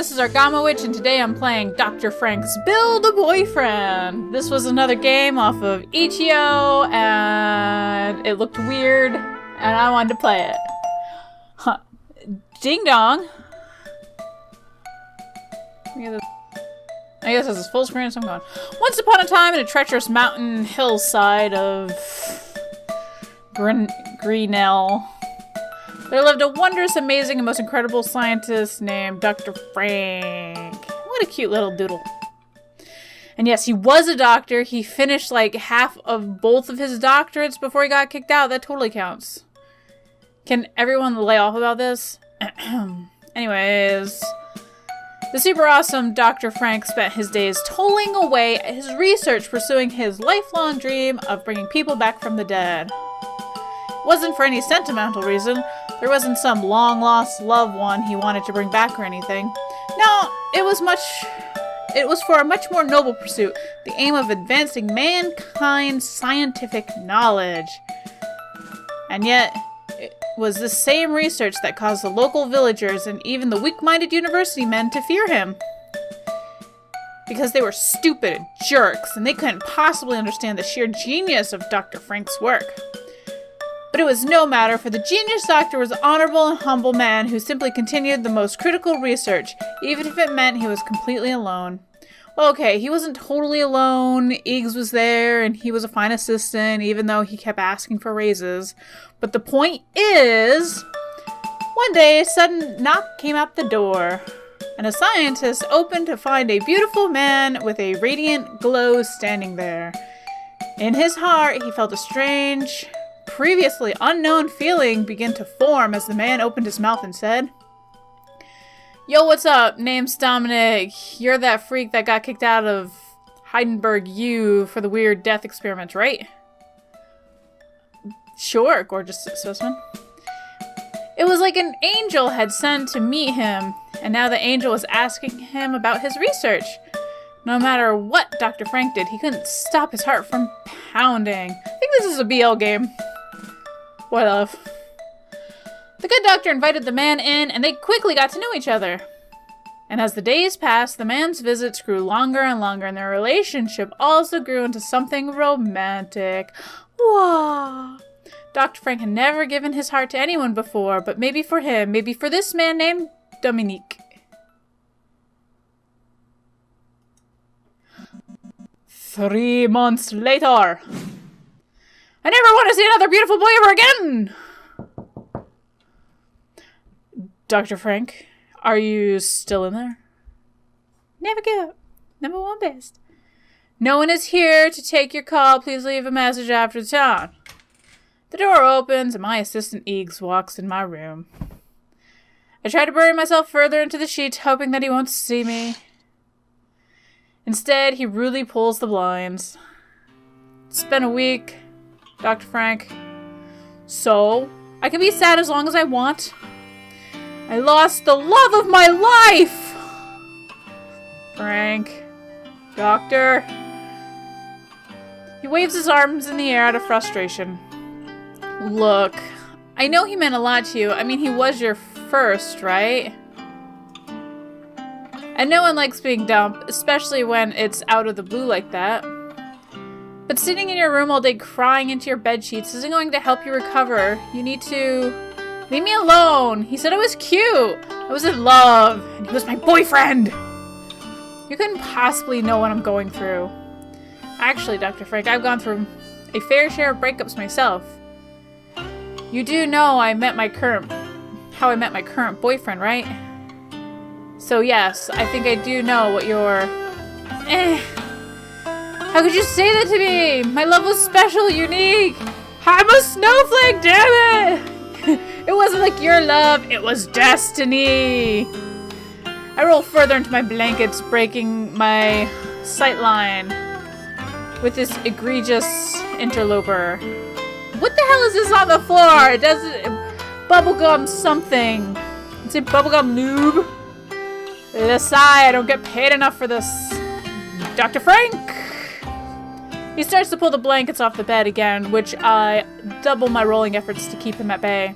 this is Argamowitch, and today I'm playing Dr. Frank's Build-A-Boyfriend. This was another game off of Itch.io, and it looked weird, and I wanted to play it. Huh. Ding dong. I guess this is full screen, so I'm going. Once upon a time in a treacherous mountain hillside of Greenell, there lived a wondrous, amazing, and most incredible scientist named Dr. Frank. What a cute little doodle. And yes, he was a doctor. He finished like half of both of his doctorates before he got kicked out. That totally counts. Can everyone lay off about this? Anyways, the super awesome Dr. Frank spent his days toiling away at his research, pursuing his lifelong dream of bringing people back from the dead. It wasn't for any sentimental reason. There wasn't some long-lost loved one he wanted to bring back or anything. No, it was for a much more noble pursuit, the aim of advancing mankind's scientific knowledge. And yet, it was the same research that caused the local villagers and even the weak-minded university men to fear him. Because they were stupid and jerks, and they couldn't possibly understand the sheer genius of Dr. Frank's work. But it was no matter, for the genius doctor was an honorable and humble man who simply continued the most critical research, even if it meant he was completely alone. Well, okay, he wasn't totally alone. Iggs was there, and he was a fine assistant, even though he kept asking for raises. But the point is, one day a sudden knock came at the door, and a scientist opened to find a beautiful man with a radiant glow standing there. In his heart, he felt a strange, previously unknown feeling begin to form as the man opened his mouth and said, "Yo, what's up? Name's Dominic. You're that freak that got kicked out of Heidelberg U for the weird death experiments, right?" "Sure, gorgeous specimen." It was like an angel had sent to meet him, and now the angel was asking him about his research. No matter what Dr. Frank did, he couldn't stop his heart from pounding. I think this is a BL game. Boy love. The good doctor invited the man in, and they quickly got to know each other. And as the days passed, the man's visits grew longer and longer, and their relationship also grew into something romantic. Wah! Dr. Frank had never given his heart to anyone before, but maybe for him, maybe for this man named Dominique. 3 months later. I never want to see another beautiful boy ever again! Dr. Frank, are you still in there? Never give up. Number one best. No one is here to take your call. Please leave a message after the tone. The door opens and my assistant Iggs walks in my room. I try to bury myself further into the sheets, hoping that he won't see me. Instead, he rudely pulls the blinds. It's been a week, Dr. Frank. So, I can be sad as long as I want. I lost the love of my life! Frank. Doctor. He waves his arms in the air out of frustration. Look, I know he meant a lot to you. I mean, he was your first, right? And no one likes being dumped, especially when it's out of the blue like that. But sitting in your room all day crying into your bedsheets isn't going to help you recover. You need to leave me alone. He said I was cute. I was in love. And he was my boyfriend. You couldn't possibly know what I'm going through. Actually, Dr. Frank, I've gone through a fair share of breakups myself. You do know how I met my current boyfriend, right? So yes, I think I do know what your... How could you say that to me? My love was special, unique. I'm a snowflake, damn it! It wasn't like your love, it was destiny. I roll further into my blankets, breaking my sightline with this egregious interloper. What the hell is this on the floor? It doesn't... Bubblegum something. Is it bubblegum noob? Sigh, I don't get paid enough for this. Dr. Frank! He starts to pull the blankets off the bed again, which I double my rolling efforts to keep him at bay.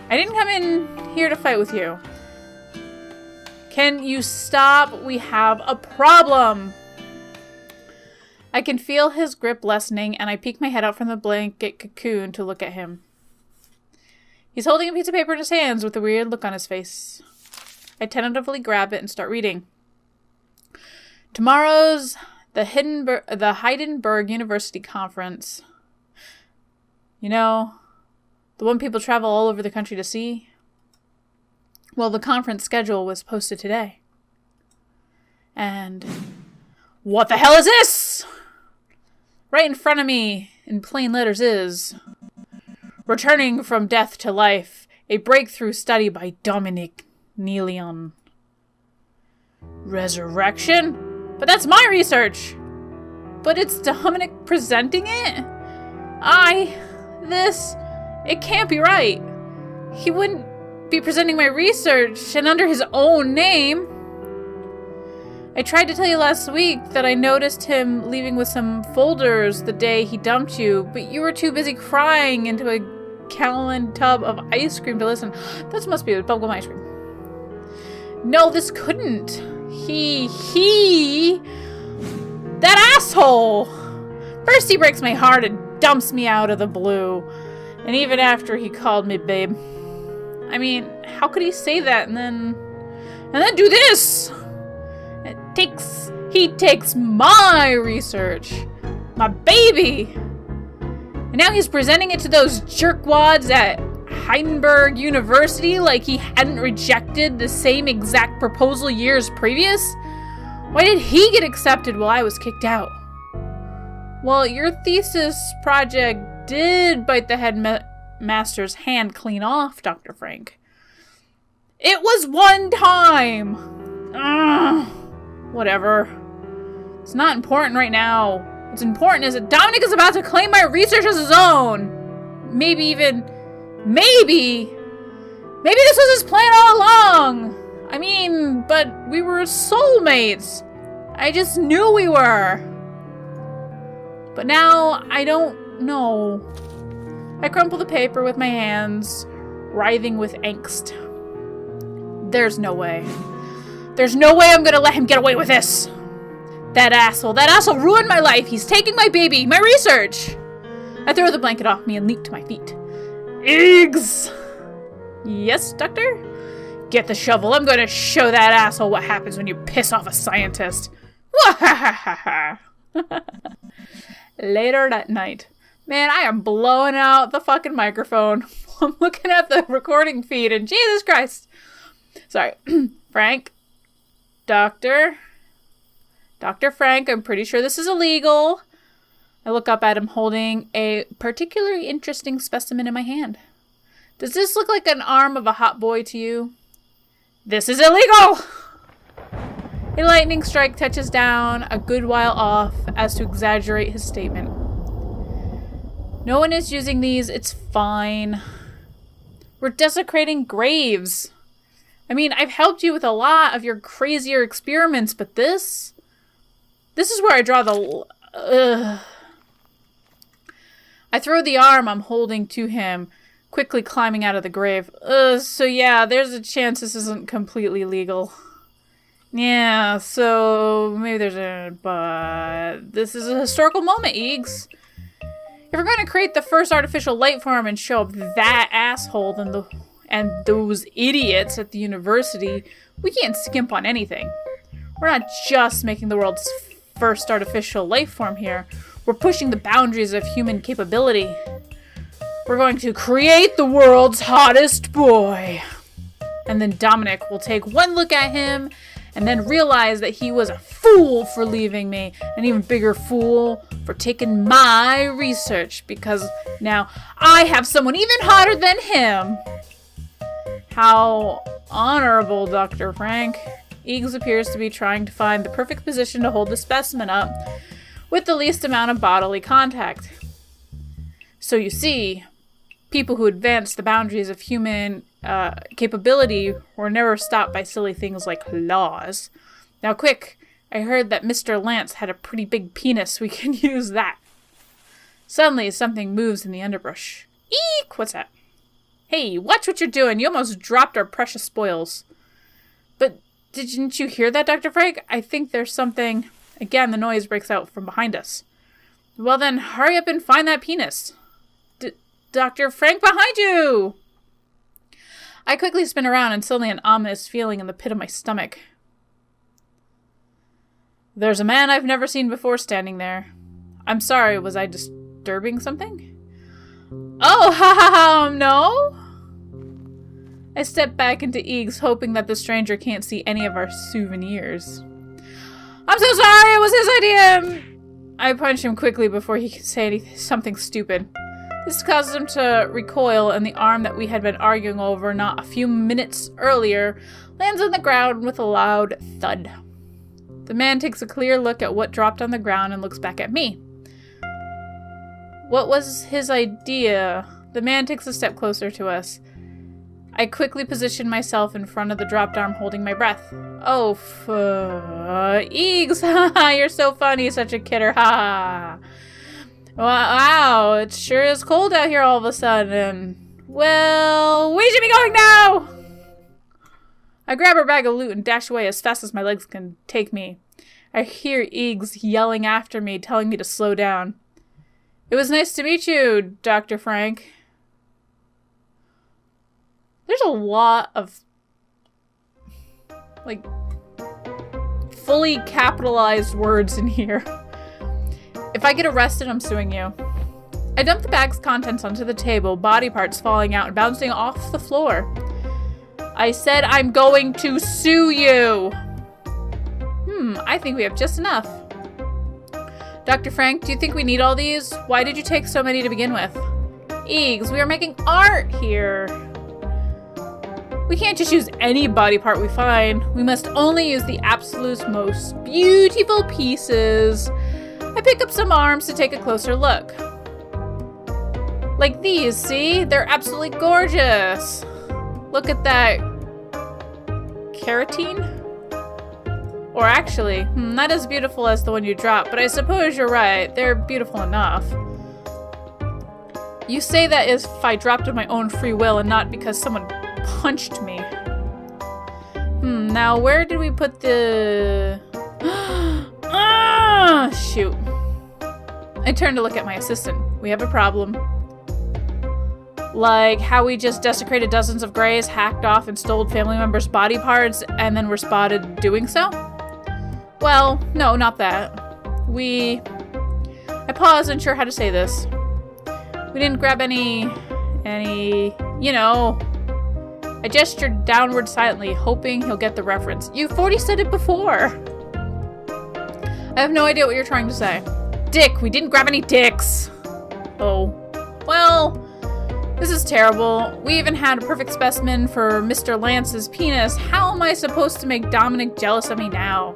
I didn't come in here to fight with you. Can you stop? We have a problem. I can feel his grip lessening, and I peek my head out from the blanket cocoon to look at him. He's holding a piece of paper in his hands with a weird look on his face. I tentatively grab it and start reading. Tomorrow's the Heidelberg University Conference. You know, the one people travel all over the country to see? Well, the conference schedule was posted today. And what the hell is this? Right in front of me, in plain letters, is Returning from Death to Life, a breakthrough study by Dominic Neilion. Resurrection? But that's my research! But it's Dominic presenting it? It can't be right. He wouldn't be presenting my research and under his own name. I tried to tell you last week that I noticed him leaving with some folders the day he dumped you, but you were too busy crying into a gallon tub of ice cream to listen. This must be a bubblegum ice cream. No, this couldn't. That asshole! First he breaks my heart and dumps me out of the blue. And even after he called me babe. I mean, how could he say that and then do this? He takes my research. My baby. And now he's presenting it to those jerkwads at Heidelberg University like he hadn't rejected the same exact proposal years previous? Why did he get accepted while I was kicked out? Well, your thesis project did bite the headmaster's hand clean off, Dr. Frank. It was one time! Ugh. Whatever. It's not important right now. What's important is that Dominic is about to claim my research as his own. Maybe this was his plan all along. I mean, but we were soulmates. I just knew we were. But now, I don't know. I crumple the paper with my hands, writhing with angst. There's no way. There's no way I'm gonna let him get away with this. That asshole ruined my life. He's taking my baby, my research. I throw the blanket off me and leap to my feet. Eggs! Yes, Doctor? Get the shovel. I'm gonna show that asshole what happens when you piss off a scientist. Later that night. Man, I am blowing out the fucking microphone. I'm looking at the recording feed and Jesus Christ. Sorry. Frank? Dr. Frank, I'm pretty sure this is illegal. I look up at him holding a particularly interesting specimen in my hand. Does this look like an arm of a hot boy to you? This is illegal! A lightning strike touches down a good while off as to exaggerate his statement. No one is using these. It's fine. We're desecrating graves. I mean, I've helped you with a lot of your crazier experiments, but this is where I draw the... I throw the arm I'm holding to him, quickly climbing out of the grave. So yeah, there's a chance this isn't completely legal. Yeah, so maybe there's a... But this is a historical moment, Eags. If we're going to create the first artificial life form and show up that asshole and those idiots at the university, we can't skimp on anything. We're not just making the world's first artificial life form here. We're pushing the boundaries of human capability. We're going to create the world's hottest boy. And then Dominic will take one look at him and then realize that he was a fool for leaving me. An even bigger fool for taking my research, because now I have someone even hotter than him. How honorable, Dr. Frank. Eagles appears to be trying to find the perfect position to hold the specimen up with the least amount of bodily contact. So you see, people who advance the boundaries of human capability were never stopped by silly things like laws. Now quick, I heard that Mr. Lance had a pretty big penis. We can use that. Suddenly, something moves in the underbrush. Eek! What's that? Hey, watch what you're doing. You almost dropped our precious spoils. But Didn't you hear that, Dr. Frank? I think there's something... Again, the noise breaks out from behind us. Well then, hurry up and find that penis. Dr. Frank, behind you! I quickly spin around and suddenly an ominous feeling in the pit of my stomach. There's a man I've never seen before standing there. I'm sorry, was I disturbing something? Oh, ha ha ha, no? I step back into Eags, hoping that the stranger can't see any of our souvenirs. I'm so sorry, it was his idea! I punch him quickly before he can say something stupid. This causes him to recoil, and the arm that we had been arguing over not a few minutes earlier lands on the ground with a loud thud. The man takes a clear look at what dropped on the ground and looks back at me. What was his idea? The man takes a step closer to us. I quickly position myself in front of the dropped arm, holding my breath. Oh, Eags! You're so funny, such a kidder, ha! Wow, it sure is cold out here all of a sudden. Well, we should be going now! I grab her bag of loot and dash away as fast as my legs can take me. I hear Eags yelling after me, telling me to slow down. It was nice to meet you, Dr. Frank. There's a lot of, like, fully capitalized words in here. If I get arrested, I'm suing you. I dump the bag's contents onto the table, body parts falling out and bouncing off the floor. I said I'm going to sue you! I think we have just enough. Dr. Frank, do you think we need all these? Why did you take so many to begin with? Eags, we are making art here. We can't just use any body part we find. We must only use the absolute most beautiful pieces. I pick up some arms to take a closer look. Like these, see? They're absolutely gorgeous. Look at that keratin? Or actually, not as beautiful as the one you dropped, but I suppose you're right. They're beautiful enough. You say that as if I dropped of my own free will and not because someone punched me. Now where did we put the... shoot. I turn to look at my assistant. We have a problem. Like how we just desecrated dozens of grays, hacked off and stole family members' body parts, and then were spotted doing so? Well, no, not that. I pause, unsure how to say this. We didn't grab any, you know. I gestured downward silently, hoping he'll get the reference. You've already said it before. I have no idea what you're trying to say. Dick, we didn't grab any dicks. Oh. Well, this is terrible. We even had a perfect specimen for Mr. Lance's penis. How am I supposed to make Dominic jealous of me now?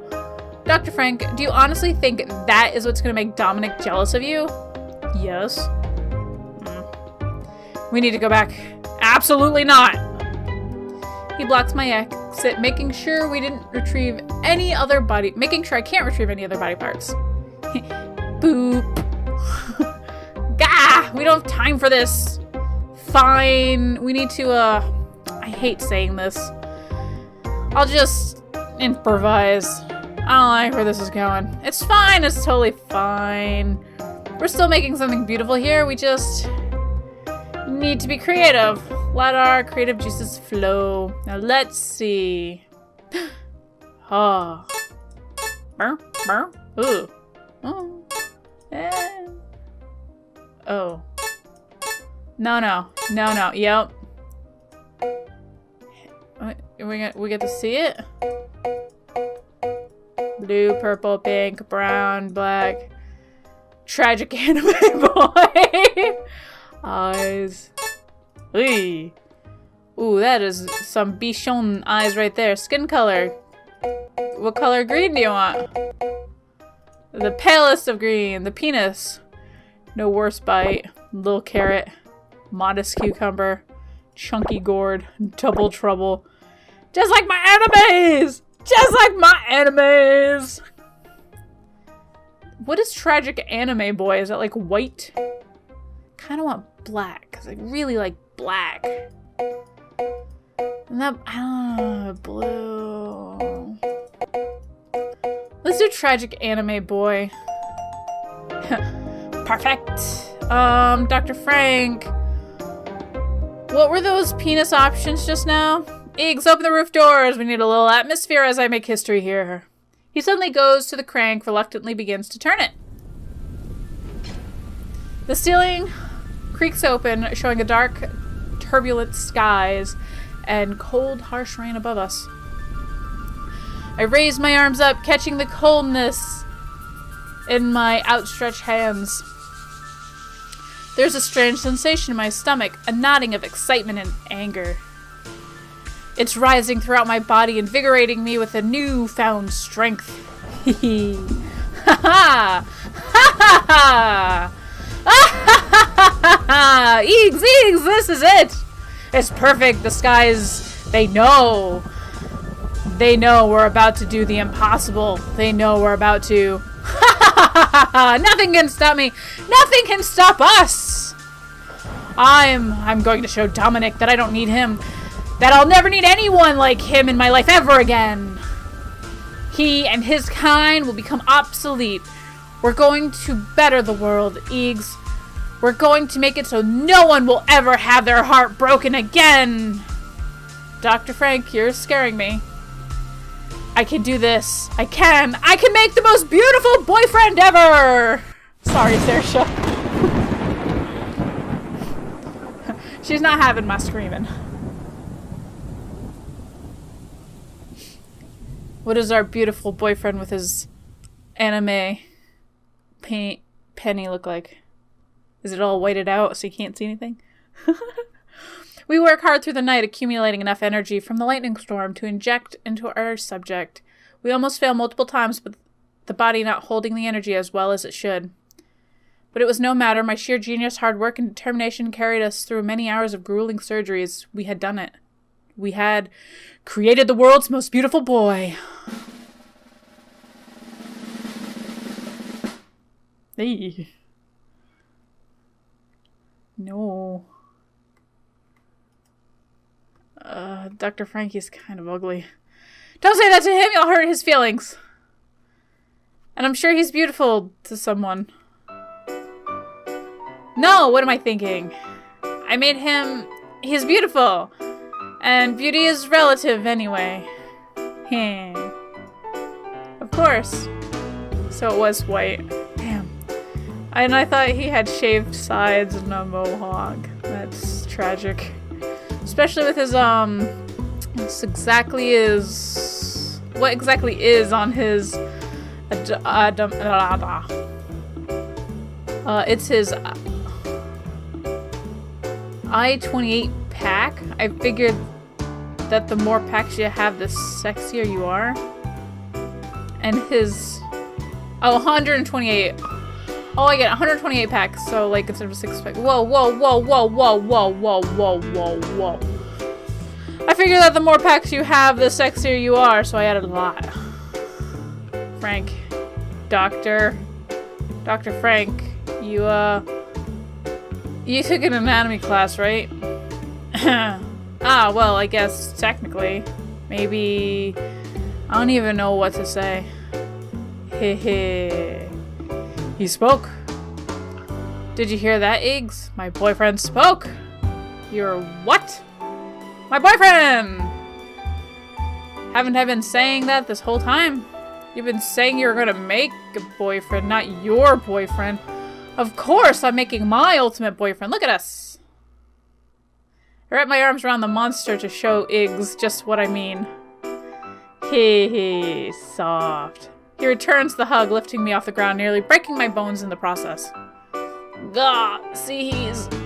Dr. Frank, do you honestly think that is what's going to make Dominic jealous of you? Yes. We need to go back. Absolutely not. He blocks my exit, making sure we didn't retrieve any other body... Making sure I can't retrieve any other body parts. Boop. Gah! We don't have time for this. Fine. We need to, I hate saying this. I'll just improvise. I don't like where this is going. It's fine. It's totally fine. We're still making something beautiful here. We just need to be creative. Let our creative juices flow. Now let's see. Oh. Burr, burr. Ooh. Oh. Eh. Oh. No. Yep. We get to see it? Blue, purple, pink, brown, black. Tragic anime boy. Eyes. Ooh. Ooh, that is some bichon eyes right there. Skin color. What color green do you want? The palest of green. The penis. No worse bite. Little carrot. Modest cucumber. Chunky gourd. Double trouble. Just like my enemies! Just like my enemies! What is tragic anime boy? Is that like white? Kinda want black, because I really like black. And that, I don't know, blue. Let's do tragic anime boy. Perfect. Dr. Frank. What were those penis options just now? Iggs, open the roof doors. We need a little atmosphere as I make history here. He suddenly goes to the crank, reluctantly begins to turn it. The ceiling creaks open, showing a dark, turbulent skies and cold, harsh rain above us. I raise my arms up, catching the coldness in my outstretched hands. There's a strange sensation in my stomach, a knotting of excitement and anger. It's rising throughout my body, invigorating me with a newfound strength. Hee ha ha! Ha ha ha! Iggs, Iggs, this is it! It's perfect. The skies, they know. They know we're about to do the impossible. They know we're about to... Nothing can stop me. Nothing can stop us. I'm going to show Dominic that I don't need him. That I'll never need anyone like him in my life ever again. He and his kind will become obsolete. We're going to better the world, Iggs. We're going to make it so no one will ever have their heart broken again. Dr. Frank, you're scaring me. I can do this. I can make the most beautiful boyfriend ever. Sorry, Saoirse. She's not having my screaming. What does our beautiful boyfriend with his anime penny look like? Is it all whited out so you can't see anything? We work hard through the night, accumulating enough energy from the lightning storm to inject into our subject. We almost fail multiple times, with the body not holding the energy as well as it should. But it was no matter. My sheer genius, hard work, and determination carried us through many hours of grueling surgeries. We had done it. We had created the world's most beautiful boy. Hey. No. Dr. Frankie's kind of ugly. Don't say that to him, you'll hurt his feelings. And I'm sure he's beautiful to someone. No, what am I thinking? I made him... He's beautiful. And beauty is relative anyway. Of course. So it was white. Damn. And I thought he had shaved sides and a mohawk. That's tragic. Especially with his, what exactly is on his, it's his I-28 pack. I figured that the more packs you have, the sexier you are. And his, 128. Oh, I get 128 packs, so like instead of a 6 pack. Whoa, whoa, whoa, whoa, whoa, whoa, whoa, whoa, whoa, whoa. I figure that the more packs you have, the sexier you are, so I added a lot. Frank. Dr. Frank, you took an anatomy class, right? Well, I guess technically. Maybe, I don't even know what to say. Hehe. He spoke. Did you hear that, Iggs? My boyfriend spoke. Your what? My boyfriend! Haven't I been saying that this whole time? You've been saying you were gonna make a boyfriend, not your boyfriend. Of course I'm making my ultimate boyfriend. Look at us. I wrap my arms around the monster to show Iggs just what I mean. Hee, soft. He returns the hug, lifting me off the ground, nearly breaking my bones in the process. God, see,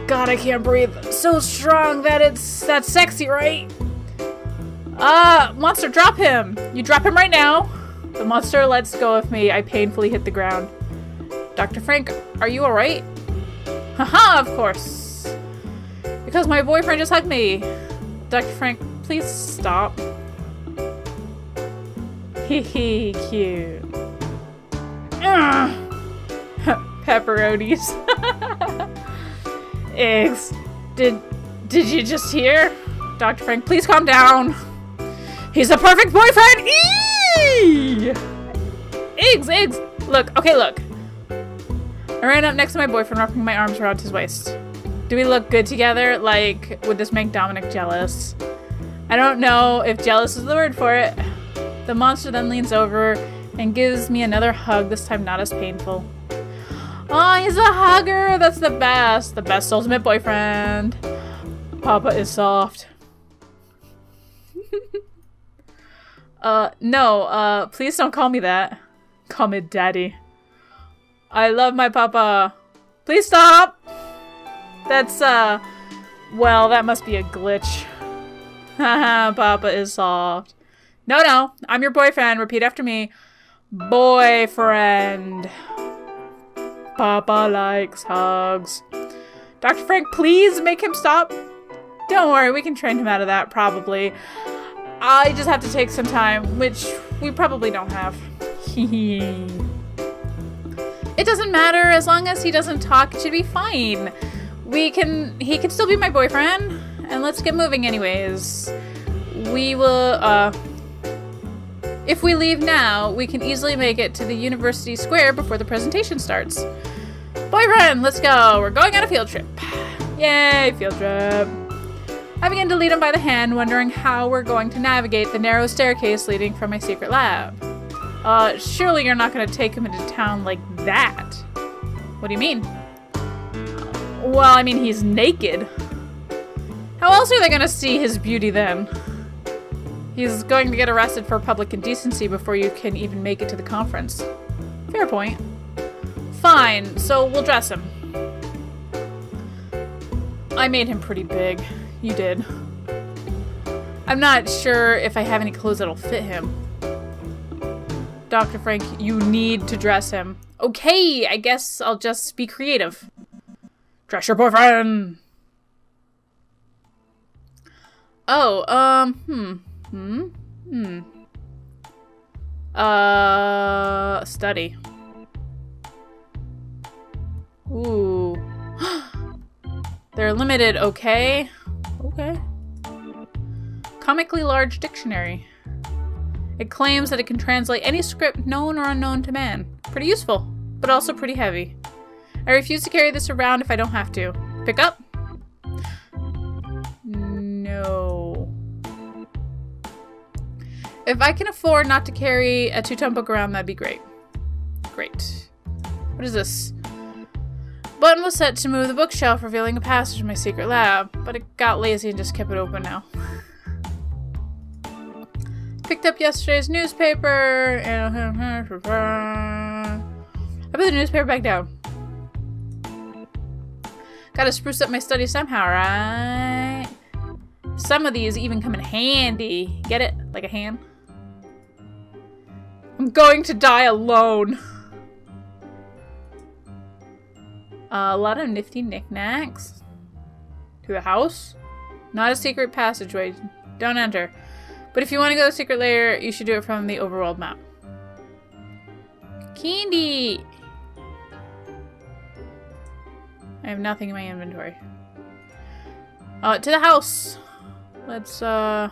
God, I can't breathe. So strong that that's sexy, right? Monster, drop him. You drop him right now. The monster lets go of me. I painfully hit the ground. Dr. Frank, are you alright? Haha, of course. Because my boyfriend just hugged me. Dr. Frank, please stop. Hee cute. Pepperonis. Iggs, did you just hear? Dr. Frank, please calm down. He's the perfect boyfriend! Eee! Eggs! Look, okay, look. I ran up next to my boyfriend, wrapping my arms around his waist. Do we look good together? Like, would this make Dominic jealous? I don't know if jealous is the word for it. The monster then leans over and gives me another hug, this time not as painful. Oh, he's a hugger! That's the best. The best ultimate boyfriend. Papa is soft. No, please don't call me that. Call me daddy. I love my papa. Please stop! That's, well, that must be a glitch. Haha, papa is soft. No, I'm your boyfriend. Repeat after me. Boyfriend. Papa likes hugs. Dr. Frank, please make him stop. Don't worry, we can train him out of that, probably. I just have to take some time, which we probably don't have. It doesn't matter, as long as he doesn't talk, it should be fine. He can still be my boyfriend, and let's get moving anyways. We will, if we leave now, we can easily make it to the University Square before the presentation starts. Boyfriend, let's go. We're going on a field trip. Yay, field trip. I begin to lead him by the hand, wondering how we're going to navigate the narrow staircase leading from my secret lab. Surely you're not going to take him into town like that. What do you mean? Well, I mean, he's naked. How else are they going to see his beauty then? He's going to get arrested for public indecency before you can even make it to the conference. Fair point. Fine, so we'll dress him. I made him pretty big. You did. I'm not sure if I have any clothes that'll fit him. Dr. Frank, you need to dress him. Okay, I guess I'll just be creative. Dress your boyfriend! Oh, study. Ooh. They're limited, okay. Okay. Comically large dictionary. It claims that it can translate any script known or unknown to man. Pretty useful, but also pretty heavy. I refuse to carry this around if I don't have to. Pick up? No. If I can afford not to carry a two-ton book around, that'd be great. Great. What is this? Button was set to move the bookshelf, revealing a passage in my secret lab, but it got lazy and just kept it open now. Picked up yesterday's newspaper, and I put the newspaper back down. Gotta spruce up my study somehow, right? Some of these even come in handy. Get it? Like a hand? I'm going to die alone. A lot of nifty knickknacks. To the house? Not a secret passageway. Don't enter. But if you want to go to the secret layer, you should do it from the overworld map. Candy! I have nothing in my inventory. To the house! Let's, go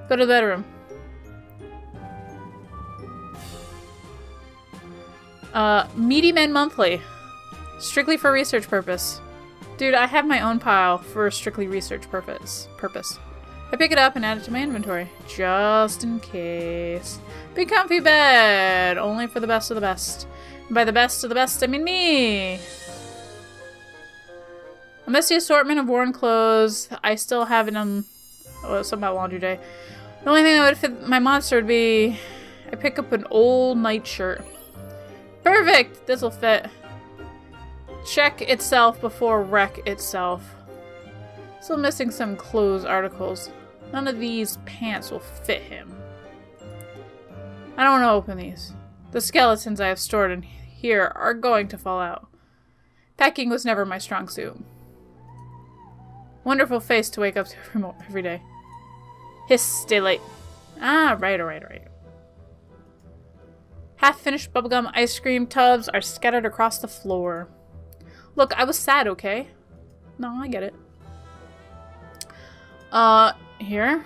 to the bedroom. Meaty Men Monthly. Strictly for research purpose. Dude, I have my own pile for strictly research purpose. I pick it up and add it to my inventory. Just in case. Big comfy bed. Only for the best of the best. And by the best of the best, I mean me. A messy assortment of worn clothes. I still have it on... Oh, something about laundry day. The only thing that would fit my monster would be... I pick up an old nightshirt. Perfect! This'll fit. Check itself before wreck itself. Still missing some clothes articles. None of these pants will fit him. I don't want to open these. The skeletons I have stored in here are going to fall out. Packing was never my strong suit. Wonderful face to wake up to every day. Hiss, stay late. Ah, right. Half-finished bubblegum ice cream tubs are scattered across the floor. Look, I was sad, okay? No, I get it. Here.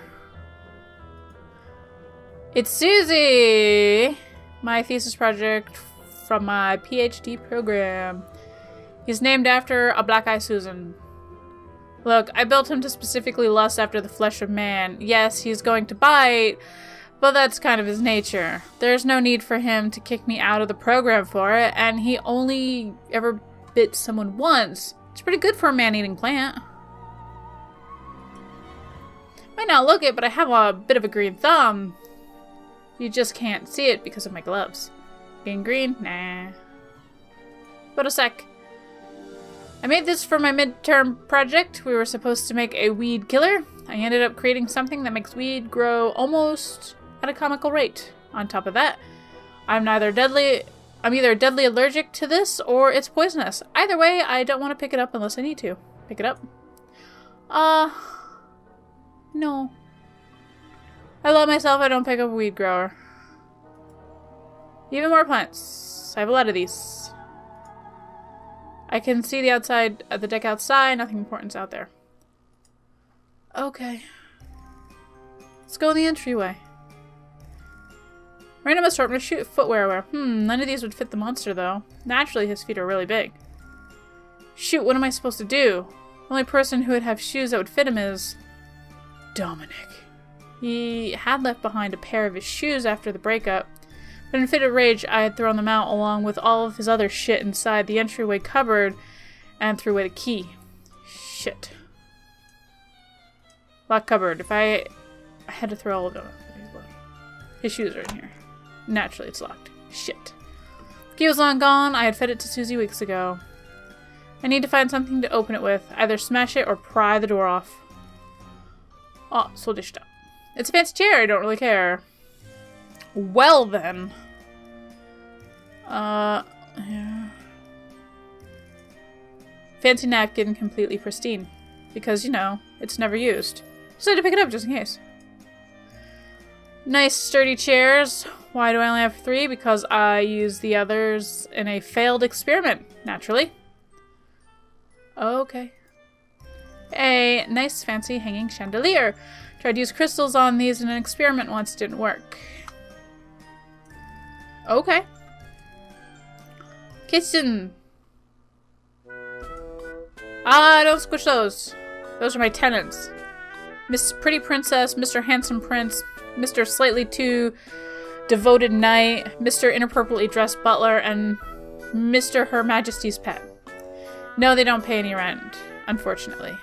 It's Susie! My thesis project from my PhD program. He's named after a black-eyed Susan. Look, I built him to specifically lust after the flesh of man. Yes, he's going to bite, but that's kind of his nature. There's no need for him to kick me out of the program for it, and he only ever bit someone once. It's pretty good for a man-eating plant. Might not look it, but I have a bit of a green thumb. You just can't see it because of my gloves. Being green? Nah. But a sec. I made this for my midterm project. We were supposed to make a weed killer. I ended up creating something that makes weed grow almost at a comical rate. On top of that, I'm either deadly allergic to this or it's poisonous. Either way, I don't want to pick it up unless I need to. Pick it up? No. I love myself, I don't pick up a weed grower. Even more plants. I have a lot of these. I can see the deck outside, nothing important's out there. Okay. Let's go in the entryway. Random assortment of footwear. None of these would fit the monster though. Naturally, his feet are really big. Shoot, what am I supposed to do? The only person who would have shoes that would fit him is Dominic. He had left behind a pair of his shoes after the breakup, but in a fit of rage, I had thrown them out along with all of his other shit inside the entryway cupboard and threw away the key. Shit. Locked cupboard. If I had to throw all of them out. His shoes are in here. Naturally, it's locked. Shit. The key was long gone. I had fed it to Susie weeks ago. I need to find something to open it with. Either smash it or pry the door off. Oh, so dished up. It's a fancy chair. I don't really care. Well then. Yeah. Fancy napkin, completely pristine. Because, you know, it's never used. Decided to pick it up just in case. Nice sturdy chairs. Why do I only have 3? Because I used the others in a failed experiment, naturally. Okay. A nice fancy hanging chandelier. Tried to use crystals on these in an experiment once, didn't work. Okay. Kitchen. Don't squish those. Those are my tenants. Miss Pretty Princess, Mr. Handsome Prince, Mr. Slightly Too Devoted Knight, Mr. Inappropriately Dressed Butler, and Mr. Her Majesty's Pet. No, they don't pay any rent, unfortunately.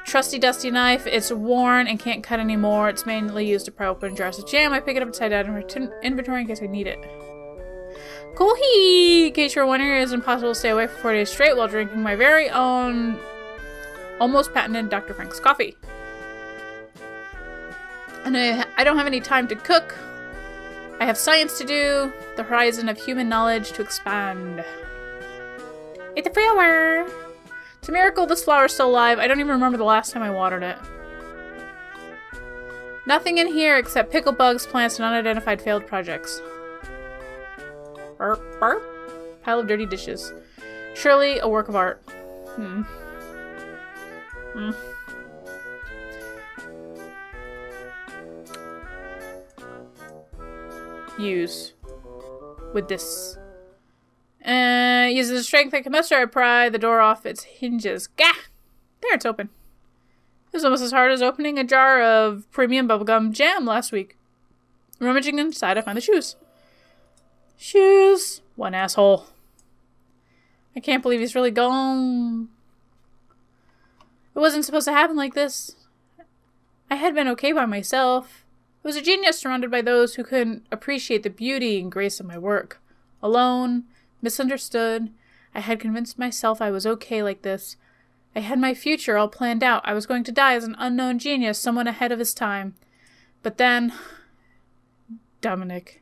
Trusty dusty knife. It's worn and can't cut anymore. It's mainly used to pry open jars of jam. I pick it up inside out of my inventory in case I need it. Kohi! In case you're wondering, it is impossible to stay away for 4 days straight while drinking my very own almost patented Dr. Frank's coffee. And I don't have any time to cook. I have science to do. The horizon of human knowledge to expand. It's a flower! It's a miracle this flower's still alive. I don't even remember the last time I watered it. Nothing in here except pickle bugs, plants, and unidentified failed projects. Burp, burp. Pile of dirty dishes. Surely a work of art. Use. With this. Using the strength I can muster, I pry the door off its hinges. Gah! There, it's open. It was almost as hard as opening a jar of premium bubblegum jam last week. Rummaging inside, I find the shoes. Shoes. One asshole. I can't believe he's really gone. It wasn't supposed to happen like this. I had been okay by myself. I was a genius surrounded by those who couldn't appreciate the beauty and grace of my work. Alone, misunderstood. I had convinced myself I was okay like this. I had my future all planned out. I was going to die as an unknown genius, someone ahead of his time. But then... Dominic.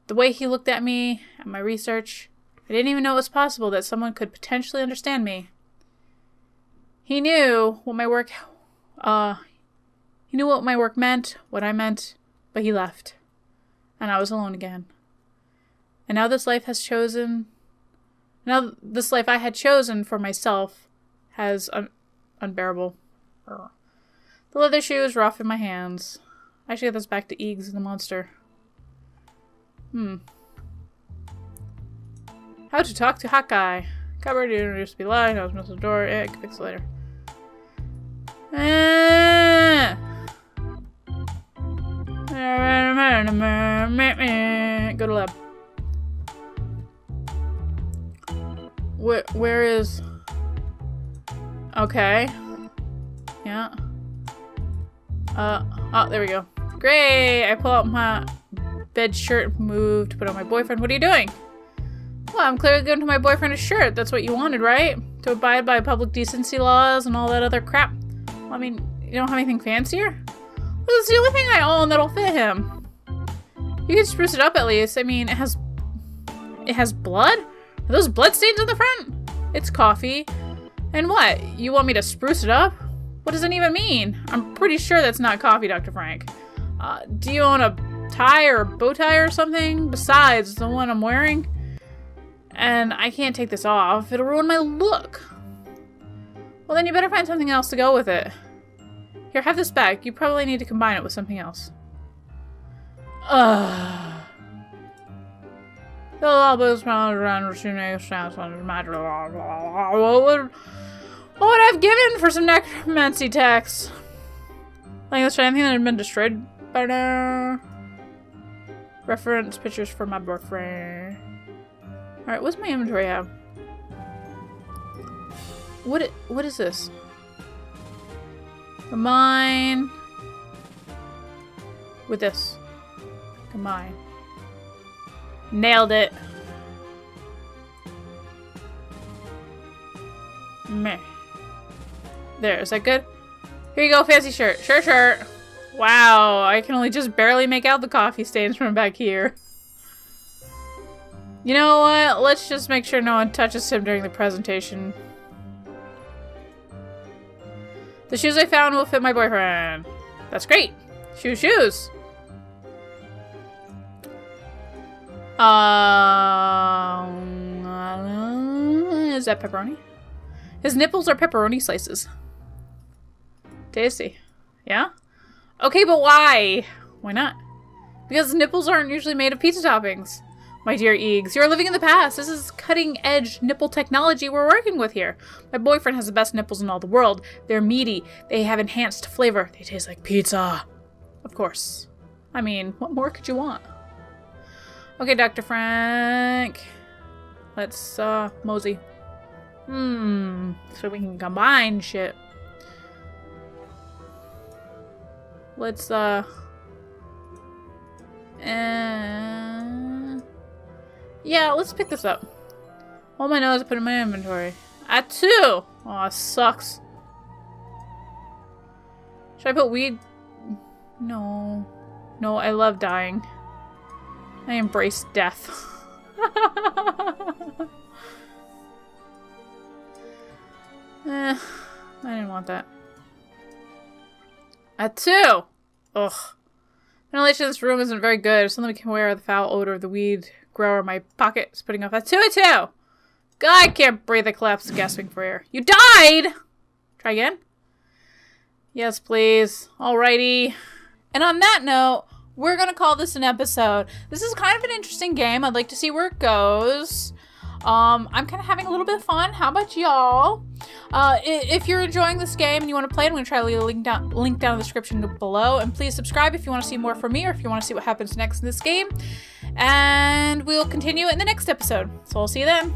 The way he looked at me, at my research, I didn't even know it was possible that someone could potentially understand me. He knew what my work... He knew what my work meant, what I meant, but he left. And I was alone again. And now this life I had chosen for myself has unbearable. The leather shoes rough in my hands. I should get this back to Eags the monster. How to talk to Hawkeye. Cupboard, you introduced to be lying. I was missing the door. I can fix it later. Go to lab. Where is... Okay. Yeah. Oh, there we go. Great! I pull out my bed shirt, move to put on my boyfriend. What are you doing? Well, I'm clearly going to my boyfriend a shirt. That's what you wanted, right? To abide by public decency laws and all that other crap. Well, I mean, you don't have anything fancier? Well, it's the only thing I own that'll fit him. You can spruce it up at least. I mean, it has blood? Are those blood stains on the front? It's coffee. And what? You want me to spruce it up? What does it even mean? I'm pretty sure that's not coffee, Dr. Frank. Do you own a tie or a bow tie or something besides the one I'm wearing? And I can't take this off. It'll ruin my look. Well, then you better find something else to go with it. Here, have this back. You probably need to combine it with something else. Ugh. What would I have given for some necromancy text? Like that's anything that had been destroyed by now. Reference pictures for my boyfriend. Alright, what's my inventory have? What is this? Combine with this. Combine. Nailed it. Meh. There, is that good? Here you go, fancy shirt. Shirt. Wow, I can only just barely make out the coffee stains from back here. You know what? Let's just make sure no one touches him during the presentation. The shoes I found will fit my boyfriend. That's great. Shoes. Is that pepperoni? His nipples are pepperoni slices. Tasty. Yeah? Okay, but why? Why not? Because nipples aren't usually made of pizza toppings. My dear Eags, you're living in the past. This is cutting-edge nipple technology we're working with here. My boyfriend has the best nipples in all the world. They're meaty. They have enhanced flavor. They taste like pizza. Of course. I mean, what more could you want? Okay, Dr. Frank. Let's, mosey. So we can combine shit. Let's, yeah, let's pick this up. Hold my nose and put it in my inventory. At 2! Aw, sucks. Should I put weed? No. No, I love dying. I embrace death. I didn't want that. At 2! Ugh. Ventilation in this room isn't very good. Something can wear the foul odor of the weed grower in my pocket is putting off at 2 at 2! God, I can't breathe. I collapsed, gasping for air. You died! Try again? Yes, please. Alrighty. And on that note, we're gonna call this an episode. This is kind of an interesting game. I'd like to see where it goes. I'm kind of having a little bit of fun. How about y'all? If you're enjoying this game and you want to play it, I'm going to try to leave a link down in the description below. And please subscribe if you want to see more from me or if you want to see what happens next in this game. And we'll continue in the next episode. So I'll see you then.